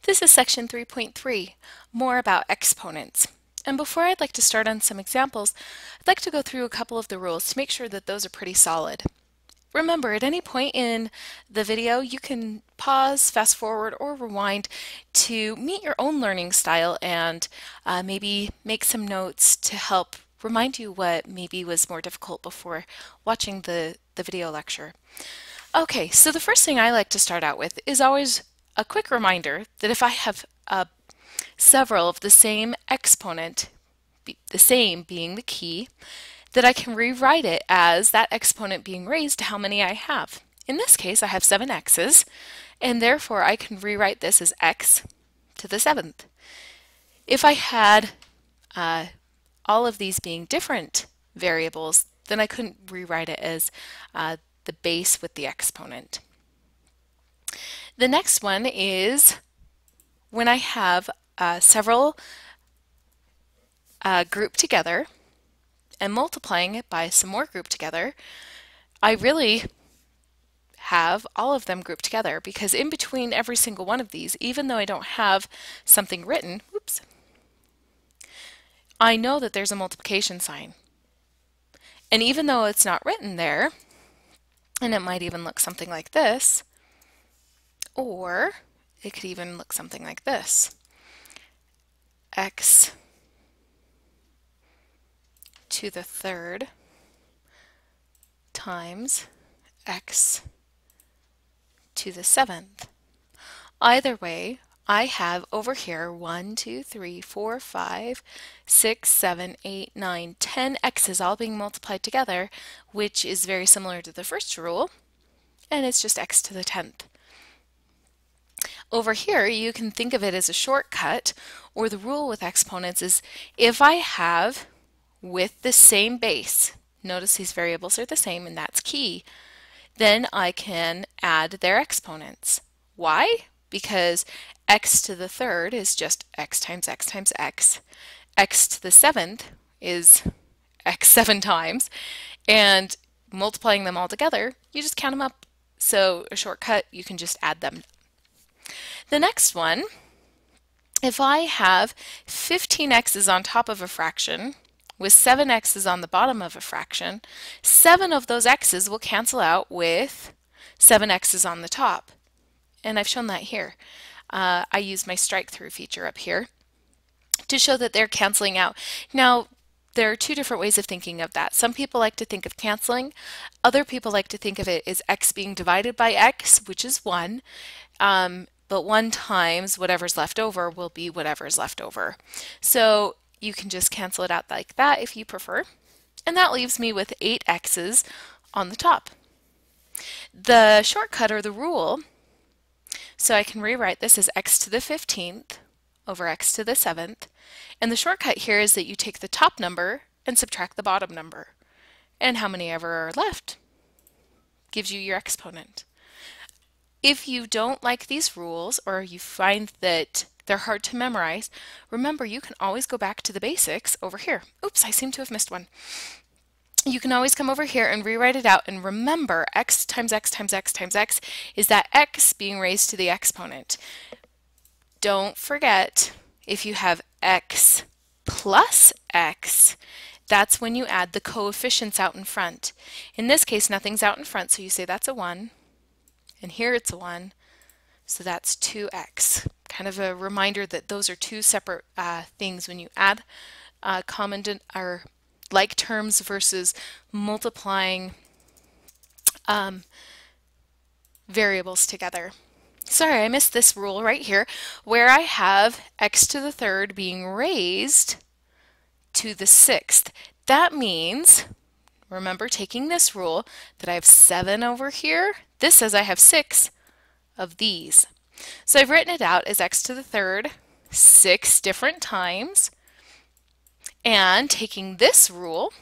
This is section 3.3, more about exponents. And before I'd like to start on some examples, I'd like to go through a couple of the rules to make sure that those are pretty solid. Remember, at any point in the video, you can pause, fast forward, or rewind to meet your own learning style and maybe make some notes to help remind you what maybe was more difficult before watching the video lecture. Okay, so the first thing I like to start out with is always a quick reminder that if I have several of the same exponent, the same being the key, that I can rewrite it as that exponent being raised to how many I have. In this case, I have 7 x's, and therefore I can rewrite this as x to the 7th. If I had all of these being different variables, then I couldn't rewrite it as the base with the exponent. The next one is when I have several grouped together and multiplying it by some more grouped together, I really have all of them grouped together because in between every single one of these, even though I don't have something written, oops, I know that there's a multiplication sign. And even though it's not written there, and it might even look something like this, or it could even look something like this. X to the 3rd times x to the 7th. Either way, I have over here 1, 2, 3, 4, 5, 6, 7, 8, 9, 10 x's all being multiplied together, which is very similar to the first rule, and it's just x to the 10th. Over here, you can think of it as a shortcut, or the rule with exponents is if I have with the same base, notice these variables are the same and that's key, then I can add their exponents. Why? Because x to the 3rd is just x times x times x. X to the 7th is x 7 times, and multiplying them all together, you just count them up. So a shortcut, you can just add them. The next one, if I have 15 x's on top of a fraction with 7 x's on the bottom of a fraction, 7 of those x's will cancel out with 7 x's on the top. And I've shown that here. I use my strike through feature up here to show that they're canceling out. Now, there are two different ways of thinking of that. Some people like to think of canceling. Other people like to think of it as x being divided by x, which is 1. But 1 times whatever's left over will be whatever's left over. So you can just cancel it out like that if you prefer. And that leaves me with 8 x's on the top. The shortcut or the rule, so I can rewrite this as x to the 15th over x to the 7th. And the shortcut here is that you take the top number and subtract the bottom number. And how many ever are left gives you your exponent. If you don't like these rules or you find that they're hard to memorize, remember you can always go back to the basics over here. Oops, I seem to have missed one. You can always come over here and rewrite it out and remember x times x times x times x is that x being raised to the exponent. Don't forget, if you have x plus x, that's when you add the coefficients out in front. In this case, nothing's out in front, so you say that's a 1. And here it's a 1, so that's 2x. Kind of a reminder that those are two separate things when you add common or like terms versus multiplying variables together. Sorry, I missed this rule right here where I have x to the 3rd being raised to the 6th. That means, remember taking this rule, that I have 7 over here. This says I have 6 of these. So I've written it out as x to the 3rd 6 different times. And taking this rule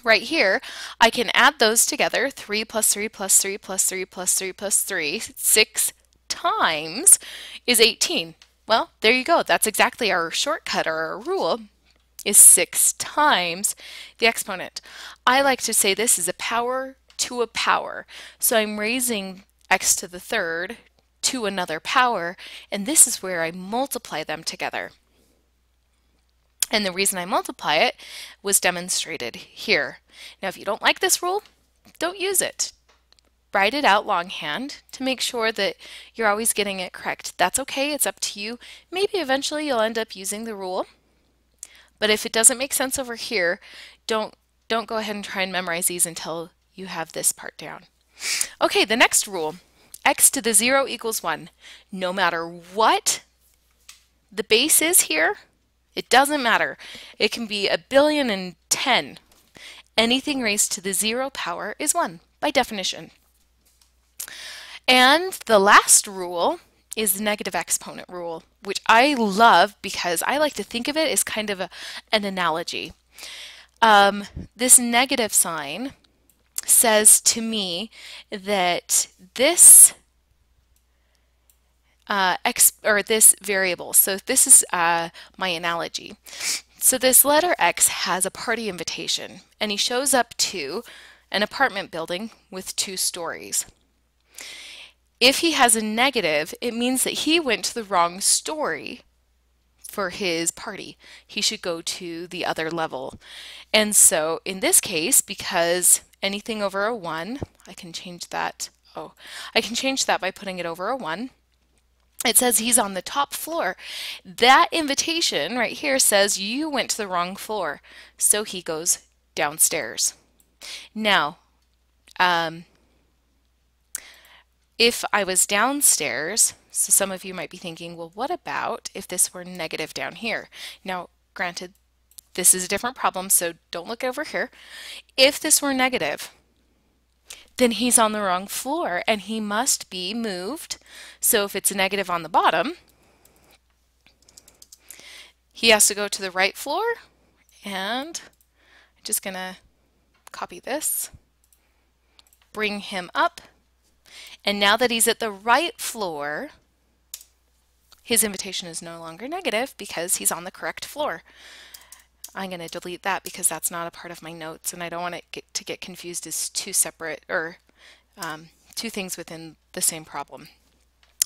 right here, I can add those together. 3 plus 3 plus 3 plus 3 plus 3 plus 3, 6 times is 18. Well, there you go. That's exactly our shortcut or our rule, is 6 times the exponent. I like to say this is a power to a power. So I'm raising x to the 3rd to another power, and this is where I multiply them together. And the reason I multiply it was demonstrated here. Now, if you don't like this rule, don't use it. Write it out longhand to make sure that you're always getting it correct. That's okay, it's up to you. Maybe eventually you'll end up using the rule, but if it doesn't make sense over here, don't go ahead and try and memorize these until you have this part down. Okay, the next rule, x to the 0 equals 1. No matter what the base is here, it doesn't matter. It can be 1,000,000,010. Anything raised to the 0 power is 1 by definition. And the last rule is the negative exponent rule, which I love because I like to think of it as kind of an analogy. This negative sign says to me that this this variable, so this is my analogy. So this letter X has a party invitation, and he shows up to an apartment building with 2 stories. If he has a negative, it means that he went to the wrong story for his party. He should go to the other level. And so in this case, because anything over a 1, I can change that. Oh, I can change that by putting it over a 1. It says he's on the top floor. That invitation right here says you went to the wrong floor, so he goes downstairs. Now, if I was downstairs, so some of you might be thinking, well, what about if this were negative down here? Now, granted, this is a different problem, so don't look over here. If this were negative, then he's on the wrong floor and he must be moved. So if it's a negative on the bottom, he has to go to the right floor, and I'm just gonna copy this, bring him up, and now that he's at the right floor, his invitation is no longer negative because he's on the correct floor. I'm going to delete that because that's not a part of my notes, and I don't want it to get confused as 2 separate or 2 things within the same problem.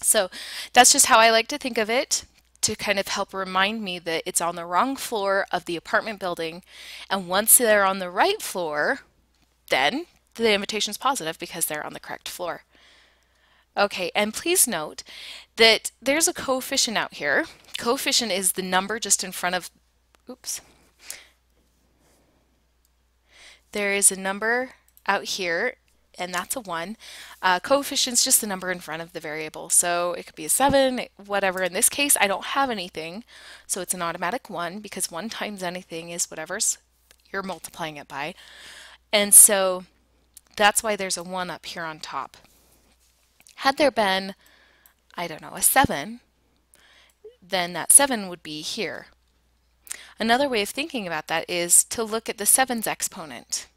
So that's just how I like to think of it, to kind of help remind me that it's on the wrong floor of the apartment building, and once they're on the right floor, then the invitation is positive because they're on the correct floor. Okay, and please note that there's a coefficient out here. Coefficient is the number just in front of, oops. There is a number out here, and that's a 1. Coefficient's just the number in front of the variable. So it could be a 7, whatever. In this case, I don't have anything, so it's an automatic 1 because 1 times anything is whatever's you're multiplying it by. And so that's why there's a 1 up here on top. Had there been, I don't know, a 7, then that 7 would be here. Another way of thinking about that is to look at the 7's exponent.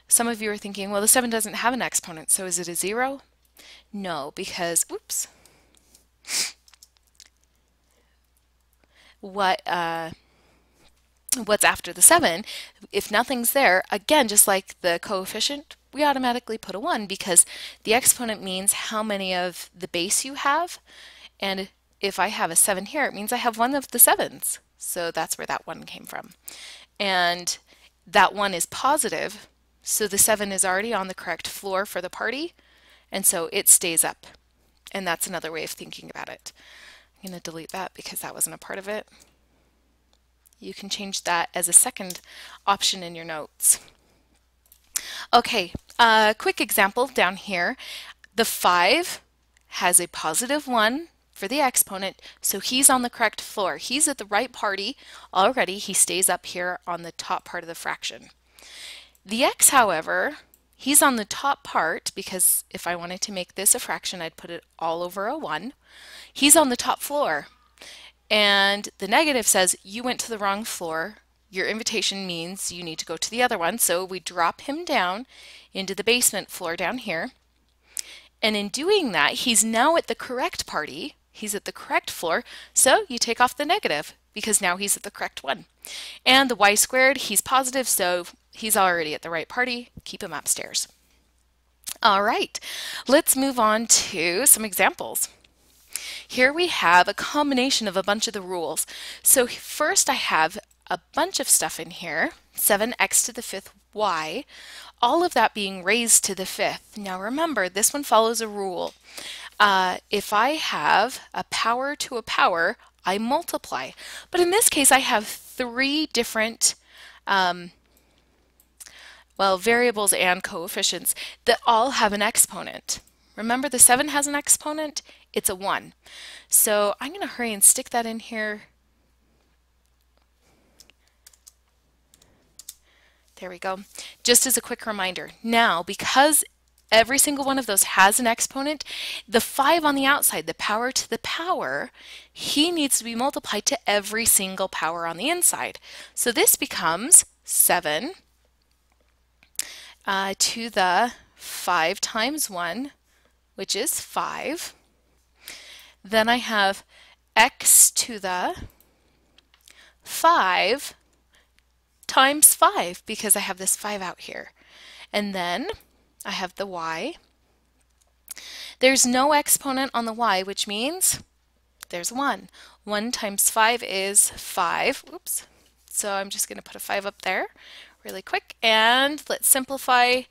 Some of you are thinking, well, the 7 doesn't have an exponent, so is it a 0? No, because, oops, what's after the 7, if nothing's there, again, just like the coefficient, we automatically put a 1 because the exponent means how many of the base you have, and if I have a 7 here, it means I have 1 of the 7's. So that's where that 1 came from. And that 1 is positive, so the 7 is already on the correct floor for the party, and so it stays up. And that's another way of thinking about it. I'm going to delete that because that wasn't a part of it. You can change that as a second option in your notes. Okay, quick example down here. The 5 has a positive 1 for the exponent, so he's on the correct floor. He's at the right party already. He stays up here on the top part of the fraction. The x, however, he's on the top part because if I wanted to make this a fraction, I'd put it all over a 1. He's on the top floor, and the negative says you went to the wrong floor. Your invitation means you need to go to the other one, so we drop him down into the basement floor down here. And in doing that, he's now at the correct party. He's at the correct floor, so you take off the negative because now he's at the correct one. And the y squared, he's positive, so he's already at the right party. Keep him upstairs. All right, let's move on to some examples. Here we have a combination of a bunch of the rules. So first I have a bunch of stuff in here, 7x to the fifth y, all of that being raised to the fifth. Now remember, this one follows a rule. If I have a power to a power, I multiply. But in this case, I have three different variables and coefficients that all have an exponent. Remember, the 7 has an exponent, it's a 1. So I'm going to hurry and stick that in here. There we go. Just as a quick reminder, now because every single one of those has an exponent, the 5 on the outside, the power to the power, he needs to be multiplied to every single power on the inside. So this becomes 7 to the 5 times 1, which is 5. Then I have x to the 5 times 5 because I have this 5 out here. And then I have the y. There's no exponent on the y, which means there's 1. 1 times 5 is 5. Oops. So I'm just going to put a 5 up there really quick. And let's simplify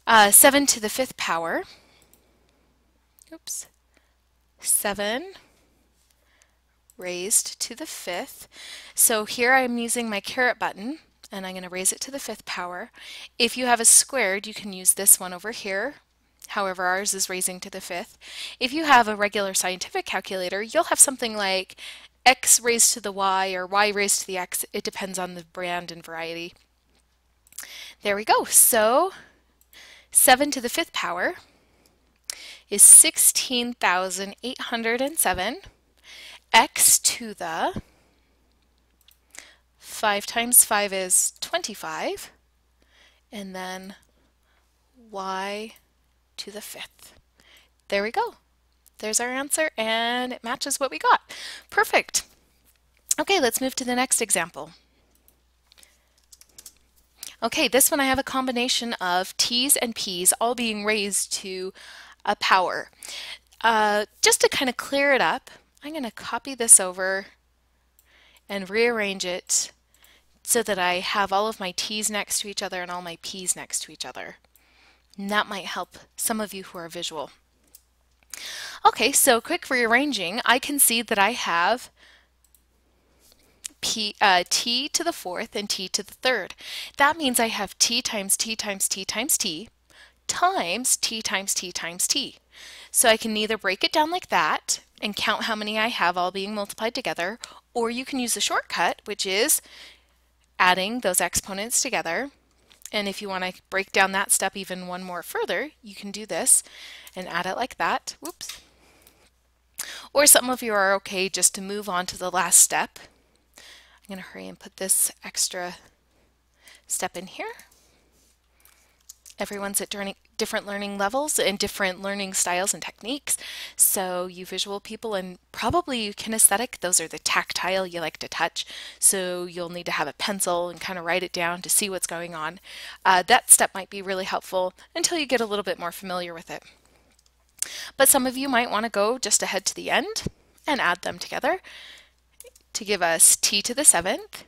7 to the fifth power. Oops. 7 raised to the fifth. So here I'm using my caret button and I'm going to raise it to the fifth power. If you have a squared, you can use this one over here. However, ours is raising to the fifth. If you have a regular scientific calculator, you'll have something like x raised to the y or y raised to the x. It depends on the brand and variety. There we go. So 7 to the fifth power is 16,807. X to the 5 times 5 is 25. And then y to the fifth. There we go. There's our answer, and it matches what we got. Perfect. Okay, let's move to the next example. Okay, this one I have a combination of t's and p's all being raised to a power. Just to kind of clear it up, I'm going to copy this over and rearrange it so that I have all of my t's next to each other and all my p's next to each other. And that might help some of you who are visual. Okay, so quick rearranging, I can see that I have t to the fourth and t to the third. That means I have t times t times t times t times t times t times t. So I can either break it down like that and count how many I have all being multiplied together, or you can use a shortcut, which is adding those exponents together. And if you want to break down that step even one more further, you can do this and add it like that. Whoops. Or some of you are okay just to move on to the last step. I'm going to hurry and put this extra step in here. Everyone's at different learning levels and different learning styles and techniques. So you visual people and probably you kinesthetic, those are the tactile you like to touch. So you'll need to have a pencil and kind of write it down to see what's going on. That step might be really helpful until you get a little bit more familiar with it. But some of you might want to go just ahead to the end and add them together to give us t to the 7th,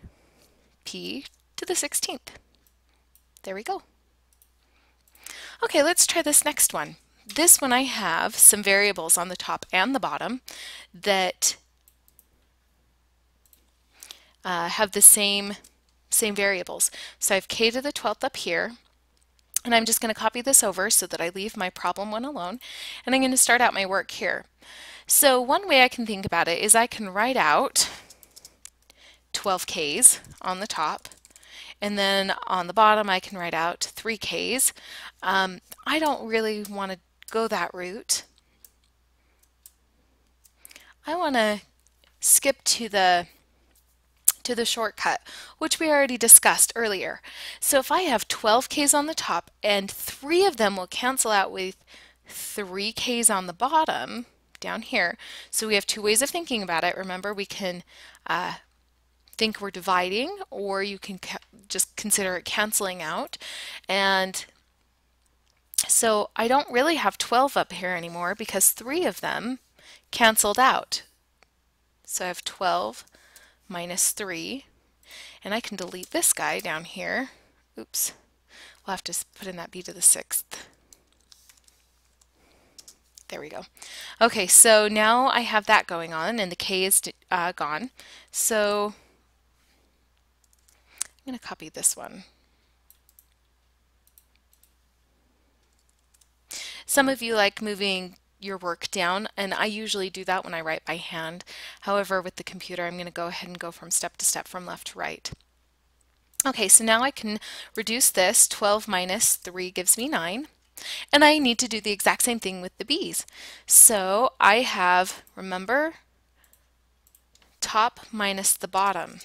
p to the 16th. There we go. Okay, let's try this next one. This one I have some variables on the top and the bottom that have the same variables. So I have k to the 12th up here, and I'm just going to copy this over so that I leave my problem one alone, and I'm going to start out my work here. So one way I can think about it is I can write out 12k's on the top, and then on the bottom I can write out 3k's. I don't really want to go that route. I want to skip to the shortcut, which we already discussed earlier. So if I have 12k's on the top and 3 of them will cancel out with 3k's on the bottom down here. So we have two ways of thinking about it. Remember, we can think we're dividing, or you can just consider it canceling out. And So I don't really have 12 up here anymore because 3 of them canceled out. So I have 12 minus 3, and I can delete this guy down here. Oops, we'll have to put in that b to the 6th. There we go. Okay, so now I have that going on, and the k is gone. So I'm going to copy this one. Some of you like moving your work down, and I usually do that when I write by hand. However, with the computer, I'm going to go ahead and go from step to step from left to right. Okay, so now I can reduce this. 12 minus 3 gives me 9. And I need to do the exact same thing with the b's. So I have, remember, top minus the bottom.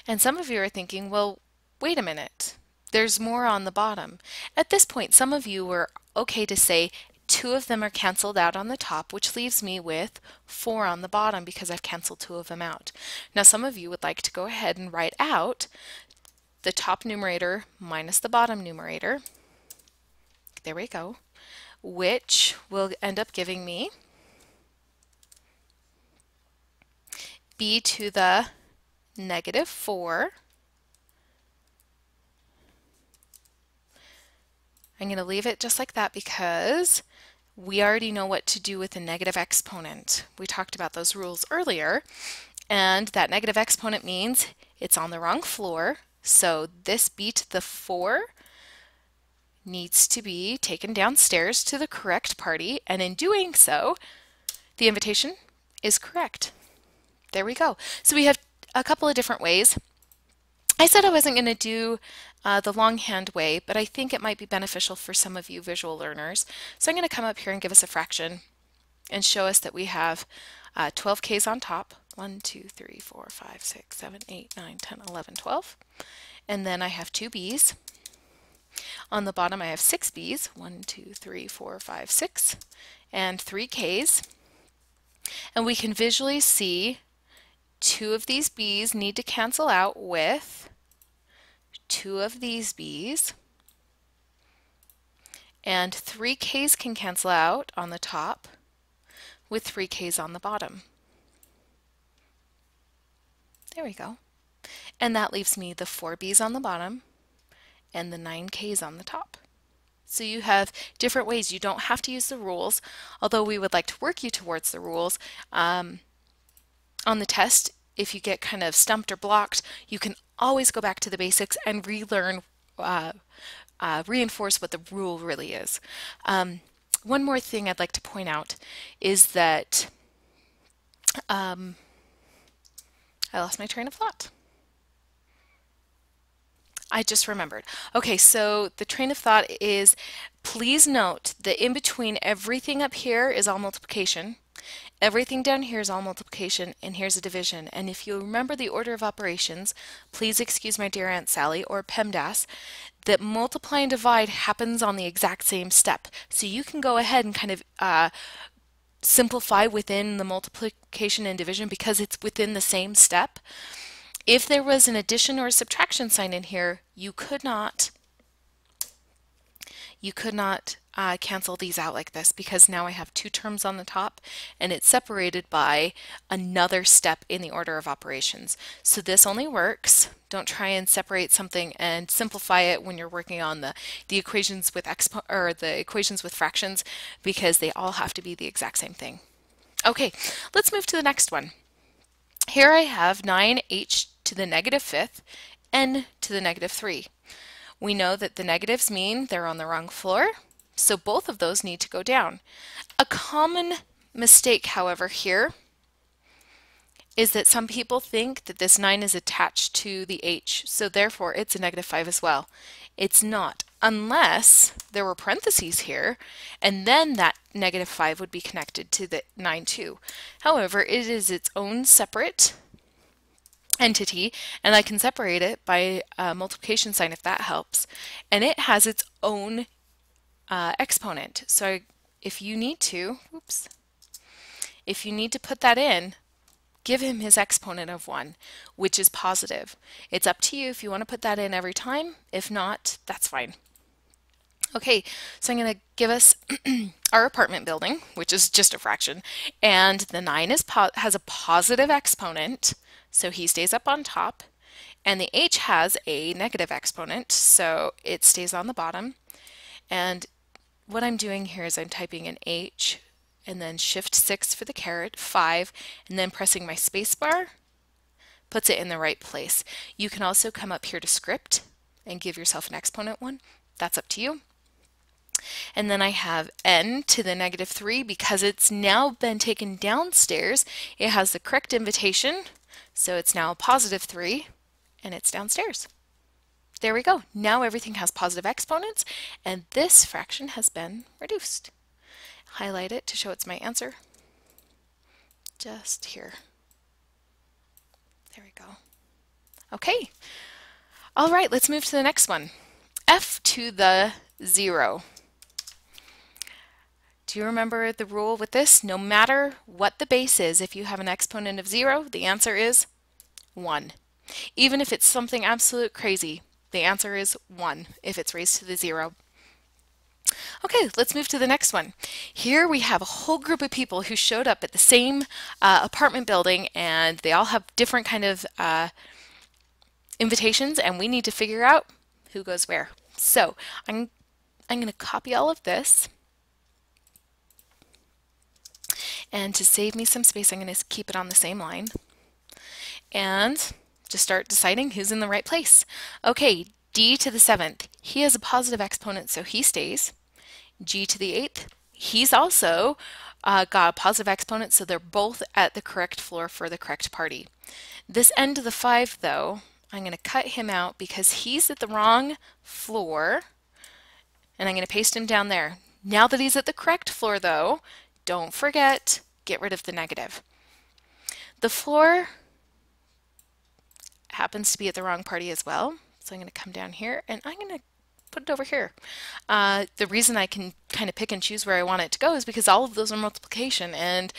And some of you are thinking, well, wait a minute. There's more on the bottom. At this point, some of you were okay to say 2 of them are canceled out on the top, which leaves me with 4 on the bottom because I've canceled 2 of them out. Now, some of you would like to go ahead and write out the top numerator minus the bottom numerator. There we go. Which will end up giving me b to the negative 4. I'm going to leave it just like that because we already know what to do with a negative exponent. We talked about those rules earlier, and that negative exponent means it's on the wrong floor. So this b to the 4 needs to be taken downstairs to the correct party, and in doing so, the invitation is correct. There we go. So we have a couple of different ways. I said I wasn't going to do the longhand way, but I think it might be beneficial for some of you visual learners. So I'm going to come up here and give us a fraction and show us that we have 12 k's on top. 1, 2, 3, 4, 5, 6, 7, 8, 9, 10, 11, 12. And then I have 2 b's. On the bottom I have 6 b's. 1, 2, 3, 4, 5, 6. And 3 k's. And we can visually see 2 of these b's need to cancel out with 2 of these b's, and 3 k's can cancel out on the top with 3 k's on the bottom. There we go. And that leaves me the 4 b's on the bottom and the 9 k's on the top. So you have different ways. You don't have to use the rules, although we would like to work you towards the rules. On the test, if you get kind of stumped or blocked, you can always go back to the basics and relearn, reinforce what the rule really is. One more thing I'd like to point out is that I lost my train of thought. I just remembered. Okay, so the train of thought is, please note that in between everything up here is all multiplication. Everything down here is all multiplication, and here's a division. And if you remember the order of operations, please excuse my dear Aunt Sally, or PEMDAS, that multiply and divide happens on the exact same step. So you can go ahead and kind of simplify within the multiplication and division because it's within the same step. If there was an addition or a subtraction sign in here, you could not cancel these out like this because now I have 2 terms on the top and it's separated by another step in the order of operations. So this only works. Don't try and separate something and simplify it when you're working on the equations with the equations with fractions, because they all have to be the exact same thing. Okay, let's move to the next one. Here I have 9h to the negative 5th, n to the negative 3. We know that the negatives mean they're on the wrong floor, so both of those need to go down. A common mistake, however, here is that some people think that this 9 is attached to the h, so therefore it's a negative 5 as well. It's not, unless there were parentheses here, and then that negative 5 would be connected to the 9 too. However, it is its own separate entity, and I can separate it by a multiplication sign if that helps, and it has its own exponent. So if you need to, if you need to put that in, give him his exponent of 1, which is positive. It's up to you if you want to put that in every time. If not, that's fine. Okay, so I'm going to give us our apartment building, which is just a fraction, and the 9 has a positive exponent, so he stays up on top, and the h has a negative exponent, so it stays on the bottom. And what I'm doing here is I'm typing an h and then shift 6 for the caret, 5, and then pressing my space bar puts it in the right place. You can also come up here to script and give yourself an exponent one. That's up to you. And then I have n to the negative 3 because it's now been taken downstairs. It has the correct invitation, so it's now a positive 3, and it's downstairs. There we go. Now everything has positive exponents, and this fraction has been reduced. Highlight it to show it's my answer. Just here. There we go. Okay. All right, let's move to the next one. F to the 0. Do you remember the rule with this? No matter what the base is, if you have an exponent of 0, the answer is 1. Even if it's something absolute crazy, the answer is 1 if it's raised to the 0. Okay, let's move to the next one. Here we have a whole group of people who showed up at the same apartment building, and they all have different kind of invitations, and we need to figure out who goes where. So I'm going to copy all of this, and to save me some space, I'm going to keep it on the same line and just start deciding who's in the right place. Okay, d to the 7th, he has a positive exponent, so he stays. G to the 8th, he's also got a positive exponent, so they're both at the correct floor for the correct party. This n to the 5, though, I'm going to cut him out because he's at the wrong floor, and I'm going to paste him down there. Now that he's at the correct floor, though, don't forget, get rid of the negative. The floor happens to be at the wrong party as well, so I'm going to come down here, and I'm going to put it over here. The reason I can kind of pick and choose where I want it to go is because all of those are multiplication, and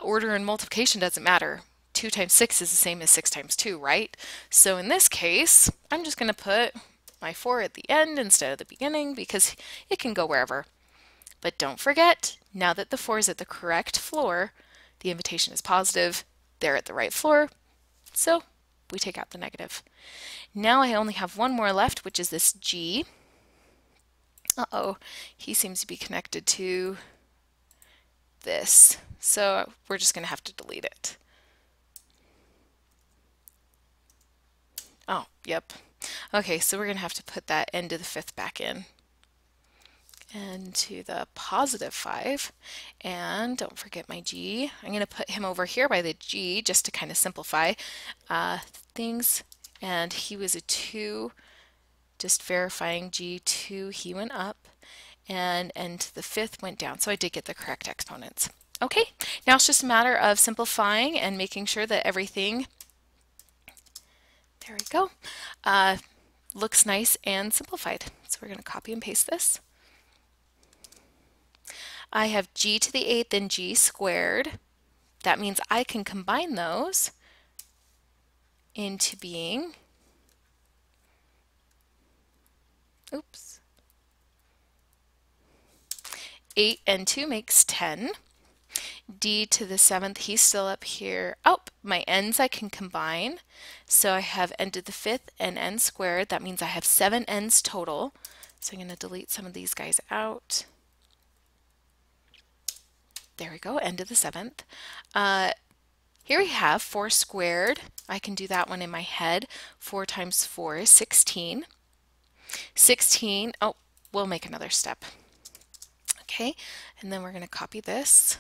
order and multiplication doesn't matter. 2 times 6 is the same as 6 times 2, right? So in this case, I'm just going to put my 4 at the end instead of the beginning because it can go wherever. But don't forget, now that the 4 is at the correct floor, the invitation is positive, they're at the right floor, so we take out the negative. Now I only have one more left, which is this G. Uh-oh, he seems to be connected to this, so we're just going to have to delete it. Oh, yep. Okay, so we're going to have to put that n to the 5th back in. And to the positive 5, and don't forget my G. I'm going to put him over here by the G just to kind of simplify things, and he was a 2, just verifying G2, he went up, and to the 5th went down, so I did get the correct exponents. Okay, now it's just a matter of simplifying and making sure that everything, there we go, looks nice and simplified. So we're going to copy and paste this. I have G to the 8th and G squared. That means I can combine those into being, oops, 8 and 2 makes 10. D to the 7th, he's still up here. Oh, my n's I can combine. So I have n to the 5th and n squared. That means I have 7 n's total. So I'm going to delete some of these guys out. There we go, n to the 7th. Here we have 4 squared. I can do that one in my head. 4 times 4 is 16. 16, oh, we'll make another step. Okay, and then we're going to copy this,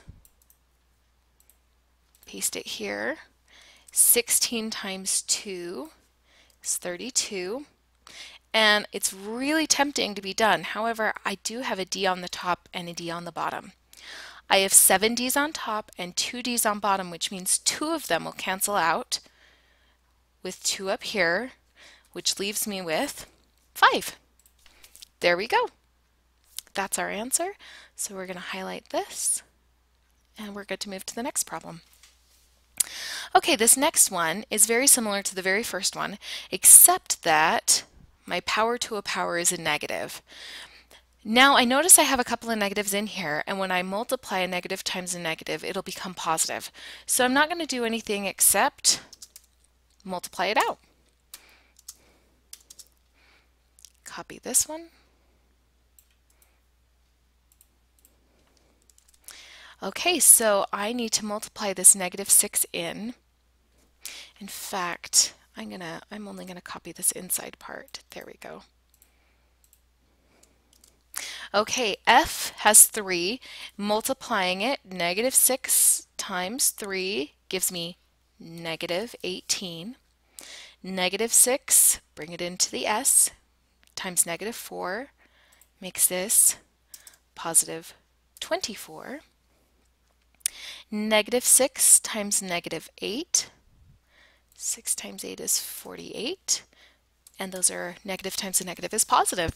paste it here. 16 times 2 is 32. And it's really tempting to be done. However, I do have a D on the top and a D on the bottom. I have 7 D's on top and 2 D's on bottom, which means 2 of them will cancel out with 2 up here, which leaves me with 5. There we go. That's our answer. So we're going to highlight this, and we're good to move to the next problem. Okay, this next one is very similar to the very first one, except that my power to a power is a negative. Now I notice I have a couple of negatives in here, and when I multiply a negative times a negative, it'll become positive. So I'm not going to do anything except multiply it out. Copy this one. Okay, so I need to multiply this negative 6 in. In fact, I'm only gonna copy this inside part. There we go. Okay, f has 3. Multiplying it, negative 6 times 3 gives me negative 18. Negative 6, bring it into the s, times negative 4 makes this positive 24. Negative 6 times negative 8. 6 times 8 is 48. And those are negative times a negative is positive.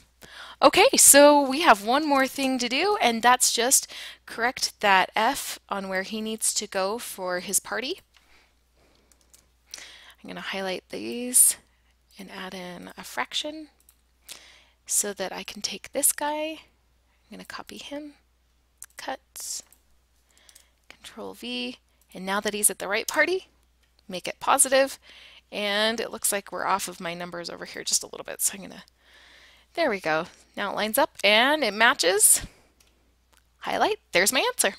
Okay, so we have one more thing to do, and that's just correct that f on where he needs to go for his party. I'm going to highlight these and add in a fraction so that I can take this guy. I'm going to copy him, cut, Control V, and now that he's at the right party, make it positive, and it looks like we're off of my numbers over here just a little bit, so I'm gonna, there we go. Now it lines up and it matches. Highlight, there's my answer.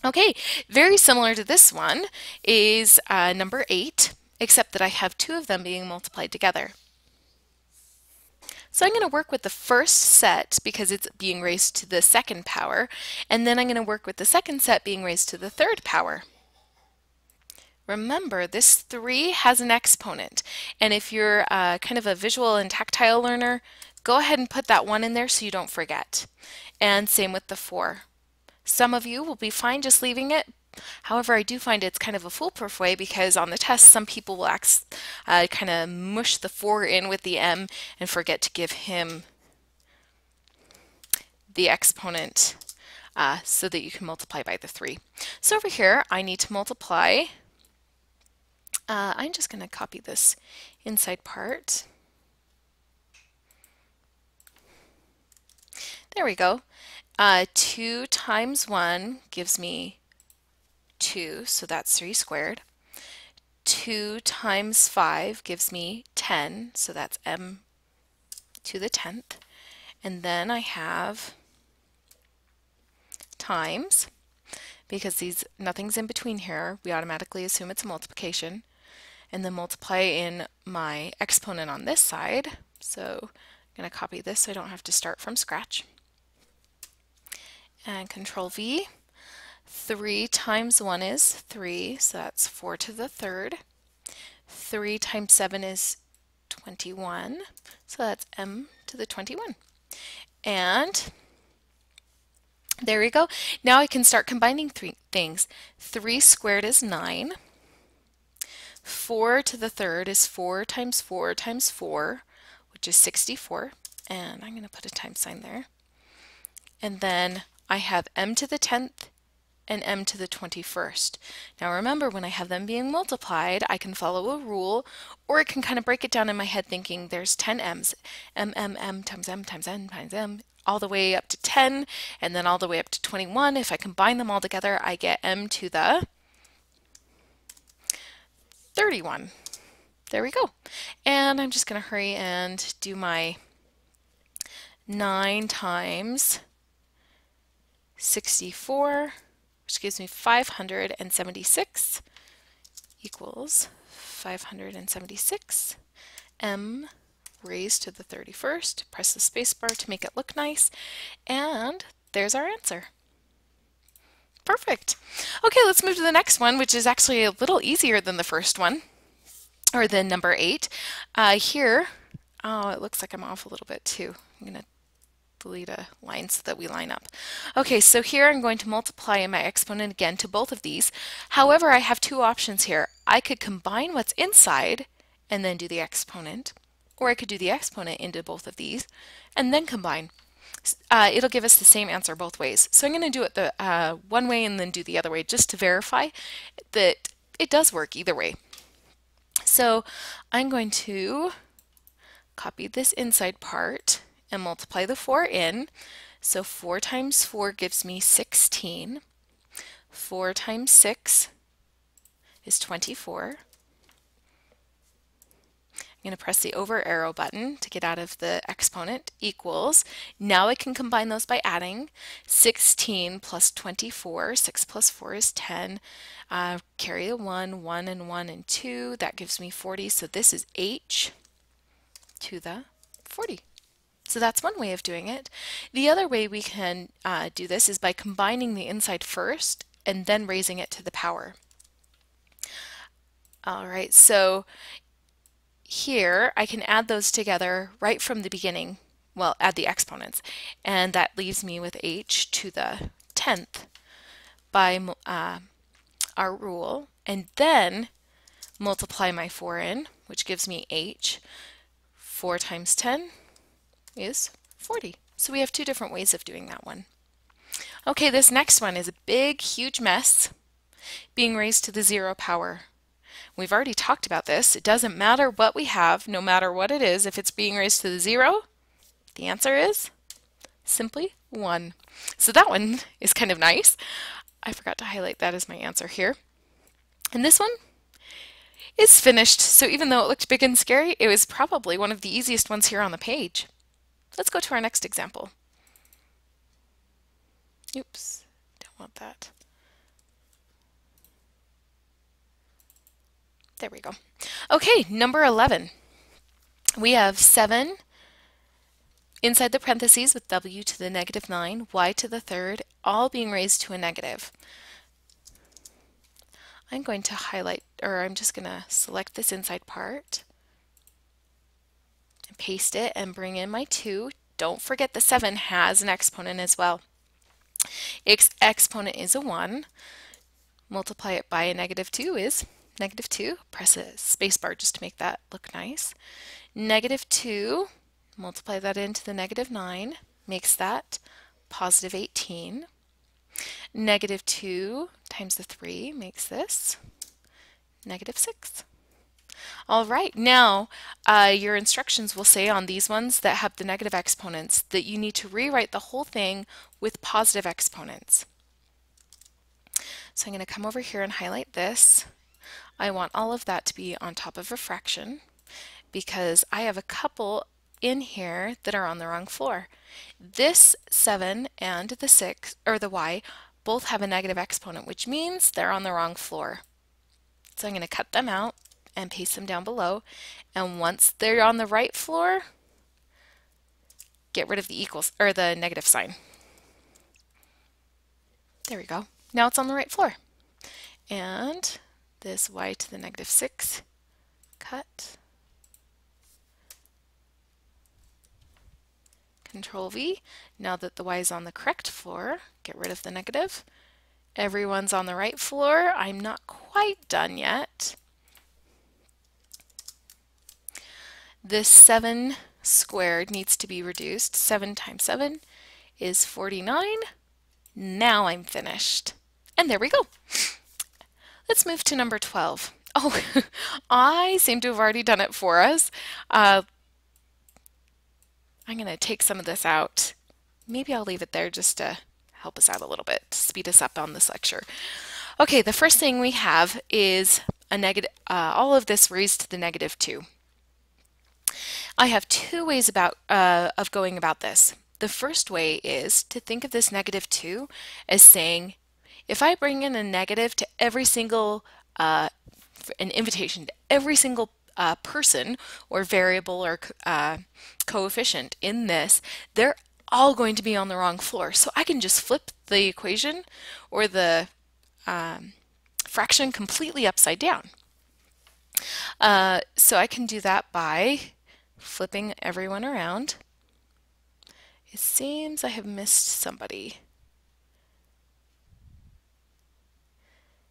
Okay, very similar to this one is number 8, except that I have 2 of them being multiplied together. So I'm going to work with the first set because it's being raised to the second power, and then I'm going to work with the second set being raised to the third power. Remember, this 3 has an exponent, and if you're kind of a visual and tactile learner, go ahead and put that 1 in there so you don't forget. And same with the 4. Some of you will be fine just leaving it. However, I do find it's kind of a foolproof way because on the test, some people will kind of mush the 4 in with the m and forget to give him the exponent so that you can multiply by the 3. So over here, I need to multiply. I'm just going to copy this inside part. There we go. 2 times 1 gives me 2, so that's 3 squared. 2 times 5 gives me 10, so that's m to the 10th. And then I have times, because nothing's in between here, we automatically assume it's a multiplication, and then multiply in my exponent on this side. So I'm going to copy this so I don't have to start from scratch. And Control V. 3 times 1 is 3, so that's 4 to the 3rd. 3 times 7 is 21, so that's m to the 21. And there we go. Now I can start combining things. 3 squared is 9. 4 to the 3rd is 4 times 4 times 4, which is 64. And I'm going to put a times sign there. And then I have m to the 10th and m to the 21st. Now remember, when I have them being multiplied, I can follow a rule, or I can kind of break it down in my head thinking there's 10 m's. M times m times n times m, all the way up to 10, and then all the way up to 21. If I combine them all together, I get m to the 31. There we go. And I'm just going to hurry and do my 9 times 64, which gives me 576 equals 576 m raised to the 31st. Press the space bar to make it look nice, and there's our answer. Perfect. Okay, let's move to the next one, which is actually a little easier than the first one, or than number 8. Here, oh, it looks like I'm off a little bit too. I'm going to delete a line so that we line up. Okay, so here I'm going to multiply my exponent again to both of these. However, I have 2 options here. I could combine what's inside and then do the exponent, or I could do the exponent into both of these and then combine. It'll give us the same answer both ways. So I'm going to do it the one way and then do the other way just to verify that it does work either way. So I'm going to copy this inside part and multiply the 4 in. So 4 times 4 gives me 16. 4 times 6 is 24. I'm going to press the over arrow button to get out of the exponent equals. Now I can combine those by adding 16 plus 24. 6 plus 4 is 10. Carry a 1, 1 and 1 and 2. That gives me 40. So this is h to the 40. So that's one way of doing it. The other way we can do this is by combining the inside first and then raising it to the power. All right, so here I can add those together right from the beginning. Well, add the exponents, and that leaves me with h to the 10th by our rule, and then multiply my 4 in, which gives me h. 4 times 10 is 40. So we have two different ways of doing that one. Okay, this next one is a big, huge mess being raised to the 0 power. We've already talked about this. It doesn't matter what we have, no matter what it is, if it's being raised to the 0, the answer is simply 1. So that one is kind of nice. I forgot to highlight that as my answer here. And this one is finished. So even though it looked big and scary, it was probably one of the easiest ones here on the page. Let's go to our next example. Oops, don't want that. There we go. Okay, number 11. We have 7 inside the parentheses with w to the negative 9, y to the 3rd, all being raised to a negative. I'm going to highlight, or I'm just going to select this inside part and paste it and bring in my 2. Don't forget the 7 has an exponent as well. Its exponent is a 1. Multiply it by a negative 2 is negative 2. Press a space bar just to make that look nice. Negative 2, multiply that into the negative 9, makes that positive 18. Negative 2 times the 3 makes this negative 6. All right, now your instructions will say on these ones that have the negative exponents that you need to rewrite the whole thing with positive exponents. So I'm going to come over here and highlight this. I want all of that to be on top of a fraction because I have a couple in here that are on the wrong floor. This 7 and the 6, or the y, both have a negative exponent, which means they're on the wrong floor. So I'm going to cut them out and paste them down below. And once they're on the right floor, get rid of the equals, or the negative sign. There we go. Now it's on the right floor. And this y to the negative 6, cut. Control V. Now that the y is on the correct floor, get rid of the negative. Everyone's on the right floor. I'm not quite done yet. This 7 squared needs to be reduced. 7 times 7 is 49. Now I'm finished. And there we go. Let's move to number 12. Oh, I seem to have already done it for us. I'm going to take some of this out. Maybe I'll leave it there just to help us out a little bit, to speed us up on this lecture. Okay, the first thing we have is a negative, all of this raised to the negative 2. I have two ways of going about this. The first way is to think of this negative 2 as saying, if I bring in a negative to every single, an invitation to every single person or variable or coefficient in this, they're all going to be on the wrong floor. So I can just flip the equation or the fraction completely upside down. So I can do that by flipping everyone around. It seems I have missed somebody.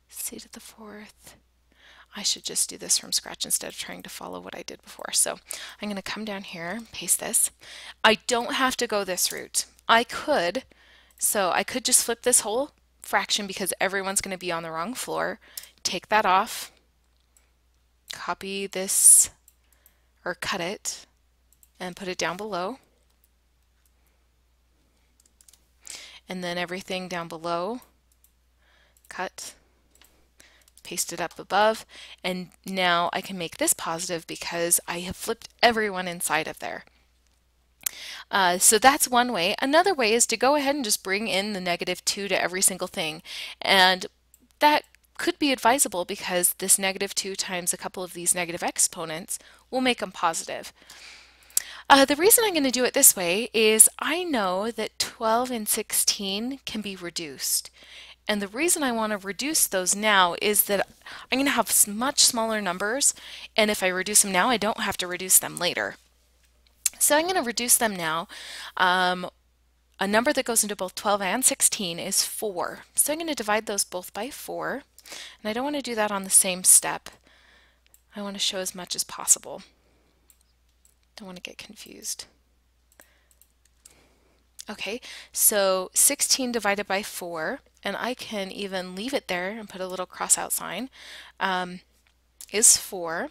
C to the 4th. I should just do this from scratch instead of trying to follow what I did before. So I'm going to come down here, paste this. I don't have to go this route. I could just flip this whole fraction because everyone's going to be on the wrong floor. Take that off, copy this, or cut it, and put it down below. and then everything down below, cut, paste it up above, and now I can make this positive because I have flipped everyone inside of there. So that's one way. Another way is to go ahead and just bring in the -2 to every single thing, and that could be advisable because this -2 times a couple of these negative exponents will make them positive. The reason I'm going to do it this way is I know that 12 and 16 can be reduced. And the reason I want to reduce those now is that I'm going to have much smaller numbers, and if I reduce them now, I don't have to reduce them later. So I'm going to reduce them now. A number that goes into both 12 and 16 is 4. So I'm going to divide those both by 4. And I don't want to do that on the same step. I want to show as much as possible. Don't want to get confused. Okay, so 16 divided by 4, and I can even leave it there and put a little cross out sign, is 4.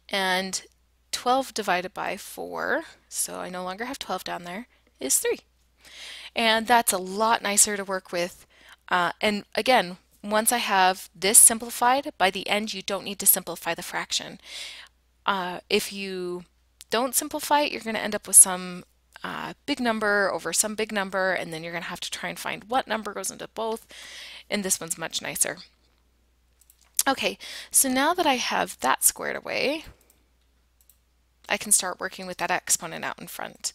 And 12 divided by 4, so I no longer have 12 down there, is 3. And that's a lot nicer to work with. And again, once I have this simplified, by the end you don't need to simplify the fraction. If you don't simplify it, you're going to end up with some big number over some big number, and then you're going to have to try and find what number goes into both, and this one's much nicer. Okay, so now that I have that squared away, I can start working with that exponent out in front.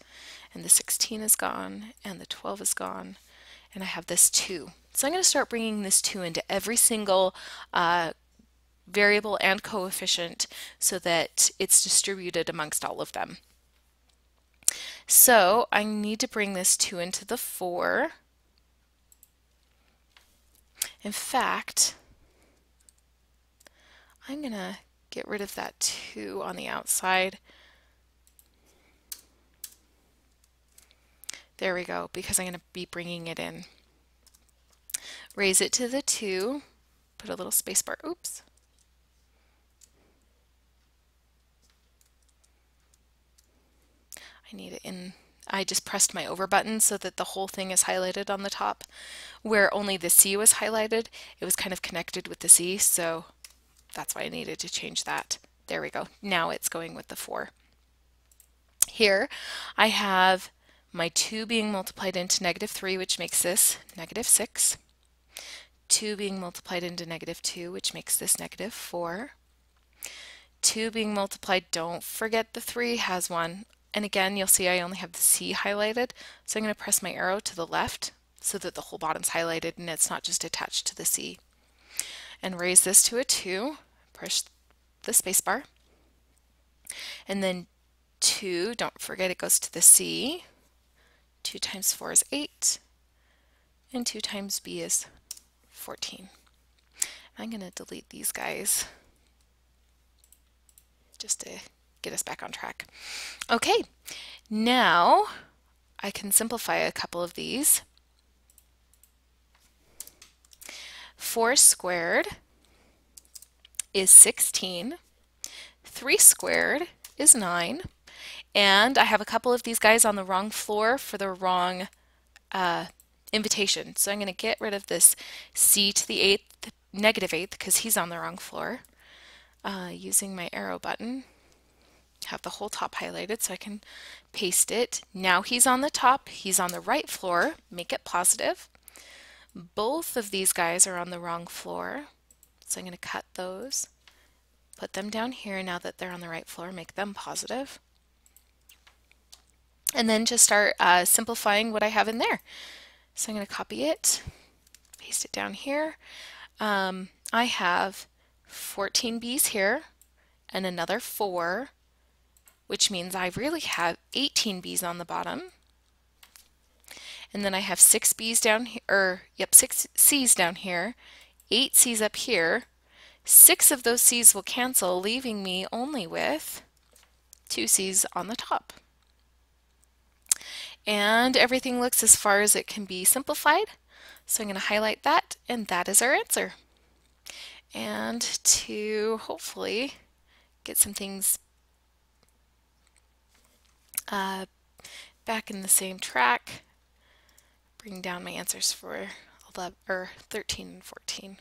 And the 16 is gone, and the 12 is gone, and I have this 2. So I'm going to start bringing this 2 into every single variable and coefficient so that it's distributed amongst all of them. So I need to bring this 2 into the 4. In fact, I'm going to get rid of that 2 on the outside. There we go, because I'm going to be bringing it in. Raise it to the 2, put a little space bar, oops. I need it in, I just pressed my over button so that the whole thing is highlighted on the top. Where only the C was highlighted, it was kind of connected with the C, so that's why I needed to change that. There we go. Now it's going with the 4. Here I have my 2 being multiplied into -3, which makes this -6. 2 being multiplied into -2, which makes this -4. 2 being multiplied, don't forget the 3 has 1. And again, you'll see I only have the C highlighted, so I'm going to press my arrow to the left so that the whole bottom's highlighted and it's not just attached to the C. And raise this to a 2, push the space bar, and then 2, don't forget it goes to the C. 2 times 4 is 8, and 2 times B is 14. I'm going to delete these guys just to get us back on track. Okay, now I can simplify a couple of these. 4 squared is 16. 3 squared is 9. And I have a couple of these guys on the wrong floor for the wrong invitation. So I'm going to get rid of this C to the 8th, -8th, because he's on the wrong floor. Using my arrow button, have the whole top highlighted so I can paste it. Now he's on the top, he's on the right floor, make it positive. Both of these guys are on the wrong floor, so I'm going to cut those, put them down here. Now that they're on the right floor, make them positive. And then just start simplifying what I have in there. So I'm going to copy it, paste it down here. I have 14 B's here and another 4, which means I really have 18 B's on the bottom. And then I have 6 B's down here, or yep, 6 C's down here, 8 C's up here. 6 of those C's will cancel, leaving me only with 2 C's on the top. And everything looks as far as it can be simplified. So I'm going to highlight that, and that is our answer. And to hopefully get some things back in the same track, bring down my answers for 11, or 13 and 14.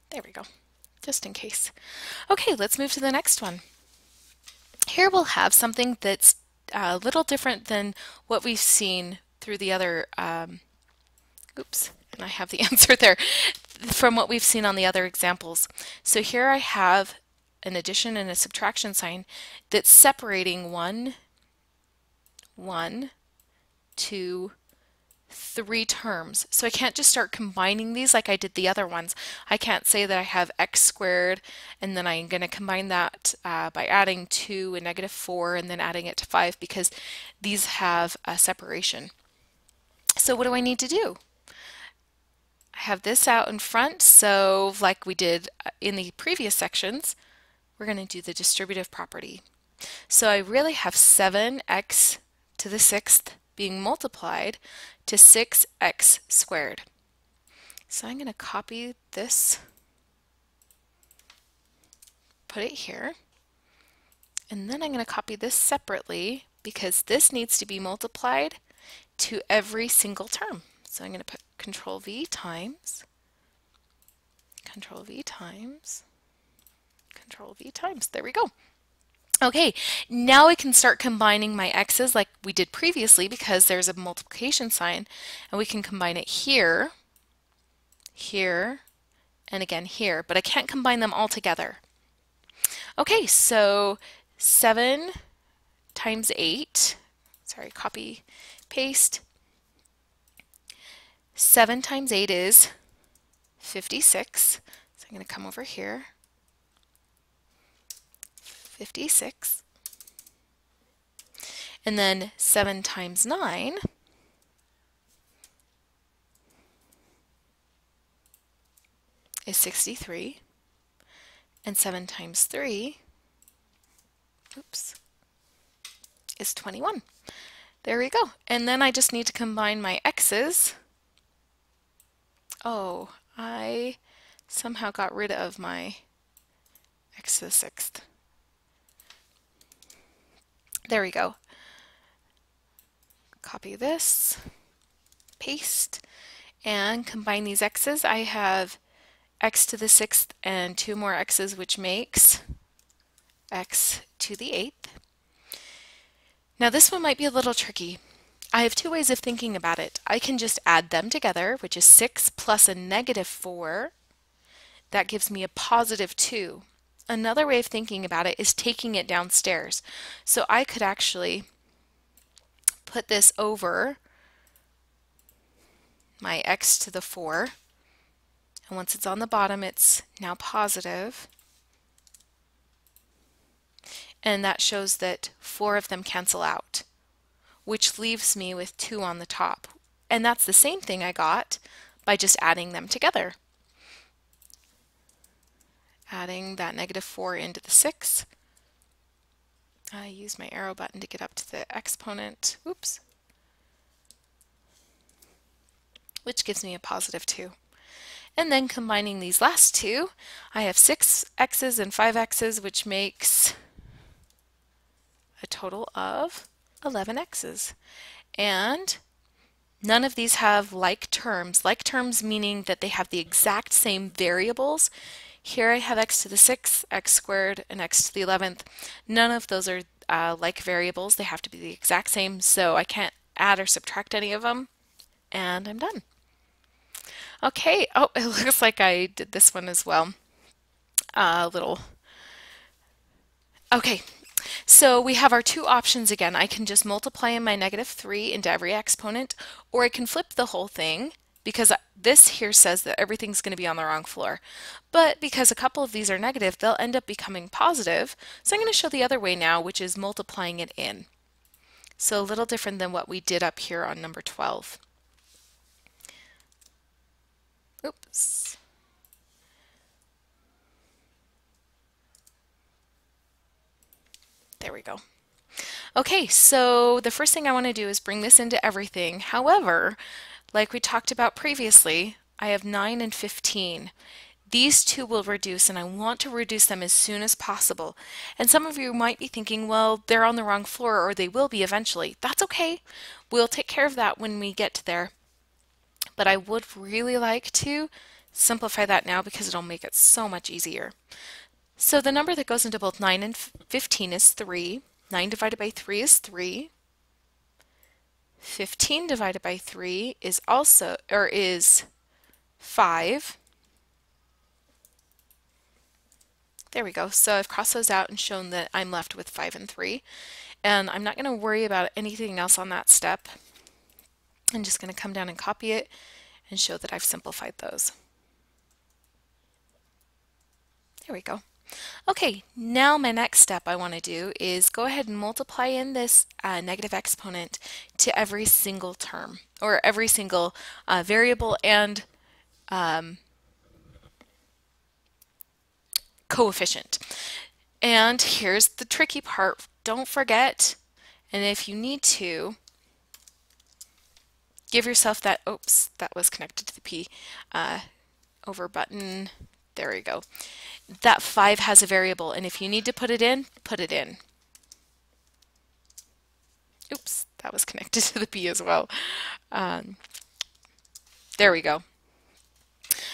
There we go, just in case. Okay, let's move to the next one. Here we'll have something that's a little different than what we've seen through the other, oops, and I have the answer there, from what we've seen on the other examples. So here I have an addition and a subtraction sign that's separating 1, 1, 2, 3 terms. So I can't just start combining these like I did the other ones. I can't say that I have x squared and then I'm going to combine that by adding 2 and negative 4 and then adding it to 5, because these have a separation. So what do I need to do? I have this out in front, so like we did in the previous sections, we're going to do the distributive property. So I really have 7x to the 6th being multiplied to 6x squared. So I'm going to copy this, put it here, and then I'm going to copy this separately because this needs to be multiplied to every single term. So I'm going to put Control V times, Control V times, Control V times. There we go. Okay, now I can start combining my x's like we did previously because there's a multiplication sign, and we can combine it here, here, and again here, but I can't combine them all together. Okay, so 7 times 8, sorry, copy, paste. 7 times 8 is 56, so I'm going to come over here. 56. And then 7 times 9 is 63. And 7 times 3, oops, is 21. There we go. And then I just need to combine my x's. Oh, I somehow got rid of my x to the 6th. There we go. Copy this, paste, and combine these x's. I have x to the 6th and 2 more x's, which makes x to the 8th. Now this one might be a little tricky. I have 2 ways of thinking about it. I can just add them together, which is 6 plus a negative 4. That gives me a positive 2. Another way of thinking about it is taking it downstairs. So I could actually put this over my x to the 4. And once it's on the bottom, it's now positive. And that shows that 4 of them cancel out, which leaves me with 2 on the top. And that's the same thing I got by just adding them together. Adding that negative 4 into the 6. I use my arrow button to get up to the exponent, oops, which gives me a positive 2. And then combining these last 2, I have 6 x's and 5 x's, which makes a total of 11 x's. And none of these have like terms meaning that they have the exact same variables. Here I have x to the 6th, x squared, and x to the 11th. None of those are like variables. They have to be the exact same, so I can't add or subtract any of them. And I'm done. Okay, oh, it looks like I did this one as well. Okay, so we have our 2 options again. I can just multiply in my negative 3 into every exponent, or I can flip the whole thing, because this here says that everything's going to be on the wrong floor. But because a couple of these are negative, they'll end up becoming positive. So I'm going to show the other way now, which is multiplying it in. So a little different than what we did up here on number 12. Oops. There we go. Okay, so the first thing I want to do is bring this into everything. However, like we talked about previously, I have 9 and 15. these two will reduce, and I want to reduce them as soon as possible. And some of you might be thinking, well, they're on the wrong floor, or they will be eventually. That's okay. We'll take care of that when we get there. But I would really like to simplify that now because it'll make it so much easier. So the number that goes into both 9 and 15 is 3. 9 divided by 3 is 3. 15 divided by 3 is is 5. There we go. So I've crossed those out and shown that I'm left with 5 and 3. And I'm not going to worry about anything else on that step. I'm just going to come down and copy it and show that I've simplified those. There we go. Okay, now my next step I want to do is go ahead and multiply in this negative exponent to every single term, or every single variable and coefficient. And here's the tricky part. Don't forget, and if you need to, give yourself that, oops, that was connected to the P over button. There we go. That 5 has a variable, and if you need to put it in, put it in. Oops, that was connected to the P as well. There we go.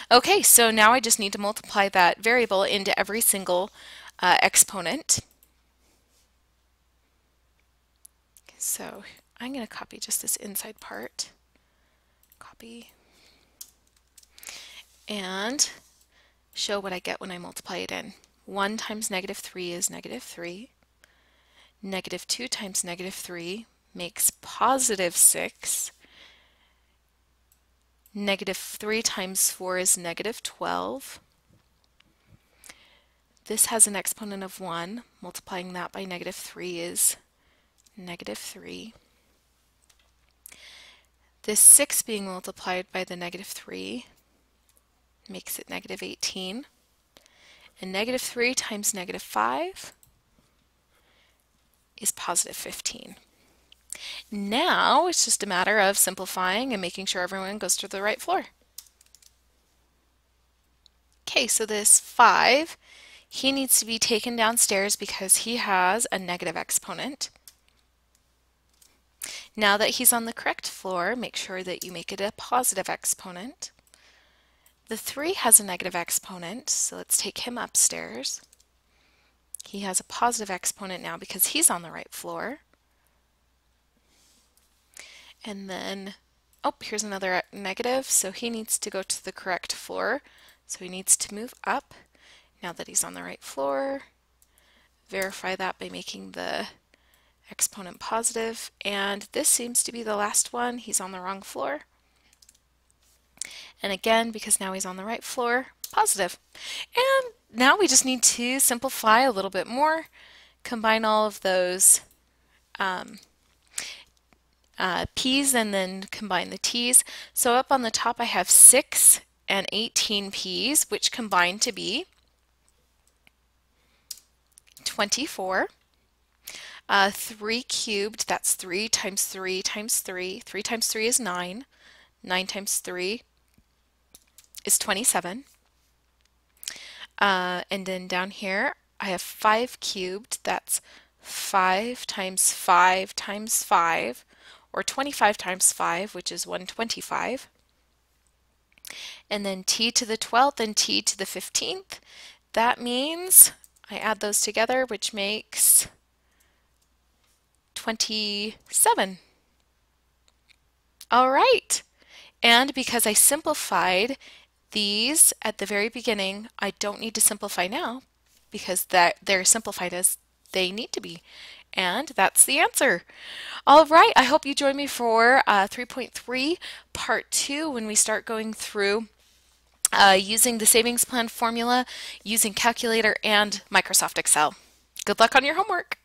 Okay, so now I just need to multiply that variable into every single exponent. So I'm going to copy just this inside part. Copy. And show what I get when I multiply it in. 1 times negative 3 is negative 3. Negative 2 times negative 3 makes positive 6. Negative 3 times 4 is negative 12. This has an exponent of 1. Multiplying that by negative 3 is negative 3. This 6 being multiplied by the negative 3 makes it negative 18. And negative 3 times negative 5 is positive 15. Now it's just a matter of simplifying and making sure everyone goes to the right floor. Okay, so this 5, he needs to be taken downstairs because he has a negative exponent. Now that he's on the correct floor, make sure that you make it a positive exponent. The 3 has a negative exponent, so let's take him upstairs. He has a positive exponent now because he's on the right floor. And then, oh, here's another negative, so he needs to go to the correct floor. So he needs to move up. Now that he's on the right floor, verify that by making the exponent positive. And this seems to be the last one. He's on the wrong floor. And again, because now he's on the right floor, positive. And now we just need to simplify a little bit more, combine all of those P's and then combine the T's. So up on the top I have 6 and 18 P's, which combine to be 24. 3 cubed, that's 3 times 3 times 3. 3 times 3 is 9. 9 times 3 is 27. And then down here I have 5 cubed, that's 5 times 5 times 5, or 25 times 5, which is 125. And then t to the 12th and t to the 15th. That means I add those together, which makes 27. All right. And because I simplified these at the very beginning, I don't need to simplify now because they're simplified as they need to be. And that's the answer. All right, I hope you join me for 3.3 part 2 when we start going through using the savings plan formula, using calculator and Microsoft Excel. Good luck on your homework.